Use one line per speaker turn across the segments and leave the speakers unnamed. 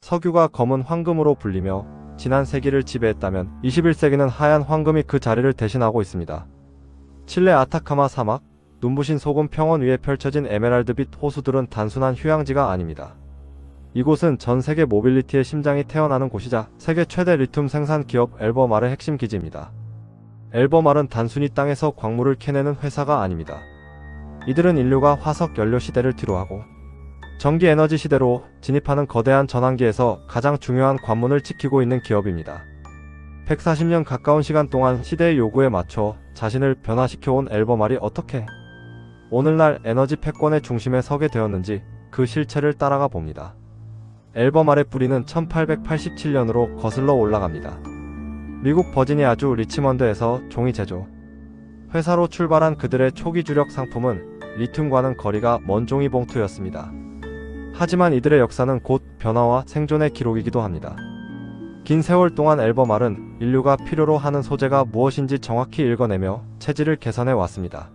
석유가 검은 황금으로 불리며 지난 세기를 지배했다면 21세기는 하얀 황금이 그 자리를 대신하고 있습니다. 칠레 아타카마 사막, 눈부신 소금 평원 위에 펼쳐진 에메랄드빛 호수들은 단순한 휴양지가 아닙니다. 이곳은 전 세계 모빌리티의 심장이 태어나는 곳이자 세계 최대 리튬 생산 기업 앨버말의 핵심 기지입니다. 앨버말은 단순히 땅에서 광물을 캐내는 회사가 아닙니다. 이들은 인류가 화석 연료 시대를 뒤로하고 전기 에너지 시대로 진입하는 거대한 전환기에서 가장 중요한 관문을 지키고 있는 기업입니다. 140년 가까운 시간 동안 시대의 요구에 맞춰 자신을 변화시켜온 앨버말이 어떻게 오늘날 에너지 패권의 중심에 서게 되었는지 그 실체를 따라가 봅니다. 앨버말의 뿌리는 1887년으로 거슬러 올라갑니다. 미국 버지니아주 리치먼드에서 종이 제조 회사로 출발한 그들의 초기 주력 상품은 리튬과는 거리가 먼 종이 봉투였습니다. 하지만 이들의 역사는 곧 변화와 생존의 기록이기도 합니다. 긴 세월 동안 앨버말은 인류가 필요로 하는 소재가 무엇인지 정확히 읽어내며 체질을 개선해 왔습니다.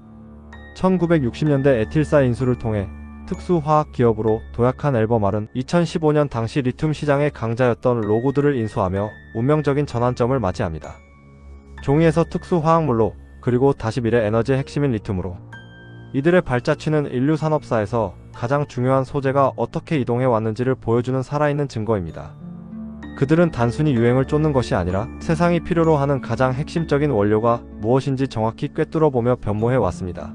1960년대 에틸사 인수를 통해 특수화학 기업으로 도약한 앨버말은 2015년 당시 리튬 시장의 강자였던 로고드를 인수하며 운명적인 전환점을 맞이합니다. 종이에서 특수화학물로 그리고 다시 미래 에너지의 핵심인 리튬으로 이들의 발자취는 인류 산업사에서 가장 중요한 소재가 어떻게 이동해 왔는지를 보여주는 살아있는 증거입니다. 그들은 단순히 유행을 쫓는 것이 아니라 세상이 필요로 하는 가장 핵심적인 원료가 무엇인지 정확히 꿰뚫어보며 변모해 왔습니다.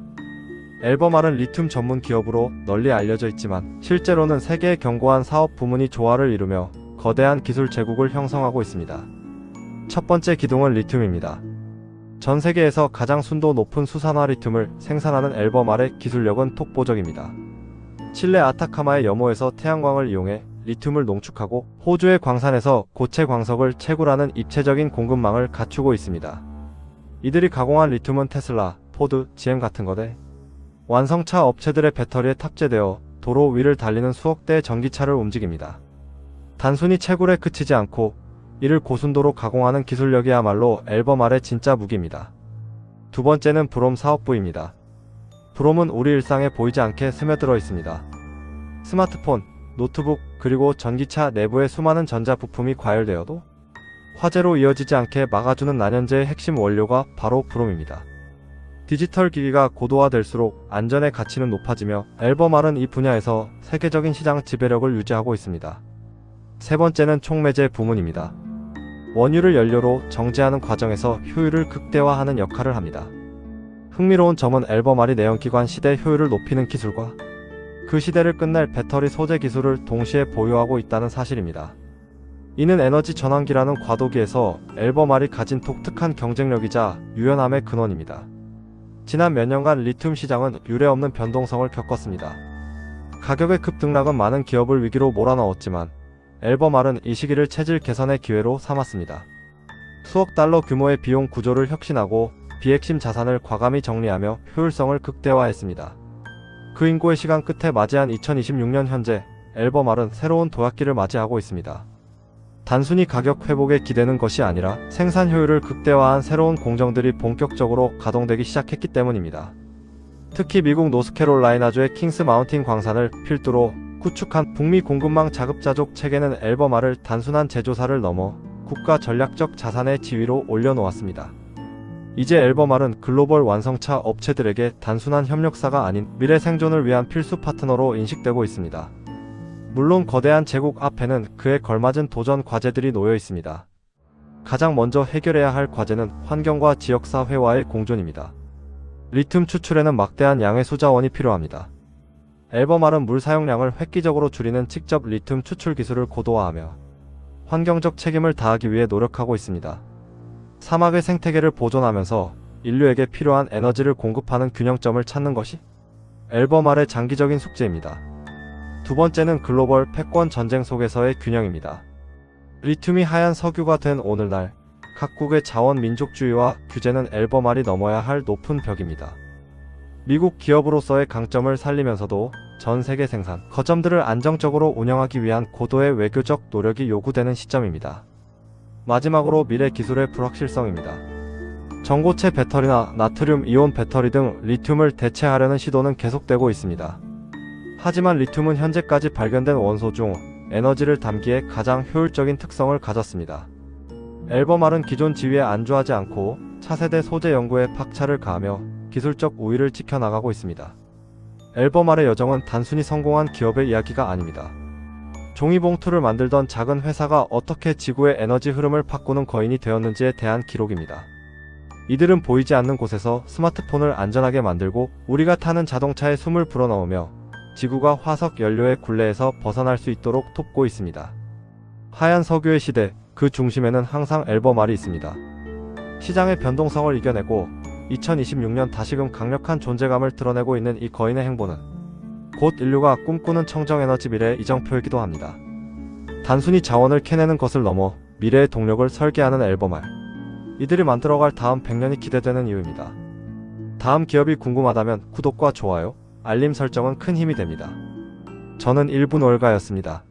앨버말은 리튬 전문 기업으로 널리 알려져 있지만 실제로는 세계의 견고한 사업 부문이 조화를 이루며 거대한 기술 제국을 형성하고 있습니다. 첫 번째 기둥은 리튬입니다. 전 세계에서 가장 순도 높은 수산화 리튬을 생산하는 앨버말의 기술력은 독보적입니다. 칠레 아타카마의 여모에서 태양광을 이용해 리튬을 농축하고 호주의 광산에서 고체 광석을 채굴하는 입체적인 공급망을 갖추고 있습니다. 이들이 가공한 리튬은 테슬라, 포드, GM 같은 거대 완성차 업체들의 배터리에 탑재되어 도로 위를 달리는 수억 대의 전기차를 움직입니다. 단순히 채굴에 그치지 않고 이를 고순도로 가공하는 기술력이야말로 앨버말의 진짜 무기입니다. 두 번째는 브롬 사업부입니다. 브롬은 우리 일상에 보이지 않게 스며들어 있습니다. 스마트폰, 노트북, 그리고 전기차 내부의 수많은 전자부품이 과열되어도 화재로 이어지지 않게 막아주는 난연제의 핵심 원료가 바로 브롬입니다. 디지털 기기가 고도화될수록 안전의 가치는 높아지며 앨버말은 이 분야에서 세계적인 시장 지배력을 유지하고 있습니다. 세 번째는 촉매제 부문입니다. 원유를 연료로 정제하는 과정에서 효율을 극대화하는 역할을 합니다. 흥미로운 점은 앨버말이 내연기관 시대 효율을 높이는 기술과 그 시대를 끝낼 배터리 소재 기술을 동시에 보유하고 있다는 사실입니다. 이는 에너지 전환기라는 과도기에서 앨버말이 가진 독특한 경쟁력이자 유연함의 근원입니다. 지난 몇 년간 리튬 시장은 유례없는 변동성을 겪었습니다. 가격의 급등락은 많은 기업을 위기로 몰아넣었지만 앨버말은 이 시기를 체질 개선의 기회로 삼았습니다. 수억 달러 규모의 비용 구조를 혁신하고 비핵심 자산을 과감히 정리하며 효율성을 극대화했습니다. 그 인고의 시간 끝에 맞이한 2026년 현재 앨버말은 새로운 도약기를 맞이하고 있습니다. 단순히 가격 회복에 기대는 것이 아니라 생산 효율을 극대화한 새로운 공정들이 본격적으로 가동되기 시작했기 때문입니다. 특히 미국 노스캐롤라이나주의 킹스 마운틴 광산을 필두로 구축한 북미 공급망 자급자족 체계는 앨버말을 단순한 제조사를 넘어 국가 전략적 자산의 지위로 올려놓았습니다. 이제 앨버말은 글로벌 완성차 업체들에게 단순한 협력사가 아닌 미래 생존을 위한 필수 파트너로 인식되고 있습니다. 물론 거대한 제국 앞에는 그에 걸맞은 도전 과제들이 놓여 있습니다. 가장 먼저 해결해야 할 과제는 환경과 지역사회와의 공존입니다. 리튬 추출에는 막대한 양의 수자원이 필요합니다. 앨버말은 물 사용량을 획기적으로 줄이는 직접 리튬 추출 기술을 고도화하며 환경적 책임을 다하기 위해 노력하고 있습니다. 사막의 생태계를 보존하면서 인류에게 필요한 에너지를 공급하는 균형점을 찾는 것이 앨버말의 장기적인 숙제입니다. 두 번째는 글로벌 패권 전쟁 속에서의 균형입니다. 리튬이 하얀 석유가 된 오늘날 각국의 자원 민족주의와 규제는 앨버말이 넘어야 할 높은 벽입니다. 미국 기업으로서의 강점을 살리면서도 전 세계 생산 거점들을 안정적으로 운영하기 위한 고도의 외교적 노력이 요구되는 시점입니다. 마지막으로 미래 기술의 불확실성입니다. 전고체 배터리나 나트륨 이온 배터리 등 리튬을 대체하려는 시도는 계속되고 있습니다. 하지만 리튬은 현재까지 발견된 원소 중 에너지를 담기에 가장 효율적인 특성을 가졌습니다. 앨범알은 기존 지위에 안주하지 않고 차세대 소재 연구에 박차를 가하며 기술적 우위를 지켜나가고 있습니다. 앨범알의 여정은 단순히 성공한 기업의 이야기가 아닙니다. 종이봉투를 만들던 작은 회사가 어떻게 지구의 에너지 흐름을 바꾸는 거인이 되었는지에 대한 기록입니다. 이들은 보이지 않는 곳에서 스마트폰을 안전하게 만들고 우리가 타는 자동차에 숨을 불어넣으며 지구가 화석 연료의 굴레에서 벗어날 수 있도록 돕고 있습니다. 하얀 석유의 시대, 그 중심에는 항상 앨범알이 있습니다. 시장의 변동성을 이겨내고 2026년 다시금 강력한 존재감을 드러내고 있는 이 거인의 행보는 곧 인류가 꿈꾸는 청정에너지 미래의 이정표이기도 합니다. 단순히 자원을 캐내는 것을 넘어 미래의 동력을 설계하는 앨범알. 이들이 만들어갈 다음 100년이 기대되는 이유입니다. 다음 기업이 궁금하다면 구독과 좋아요, 알림 설정은 큰 힘이 됩니다. 저는 1분 월가였습니다.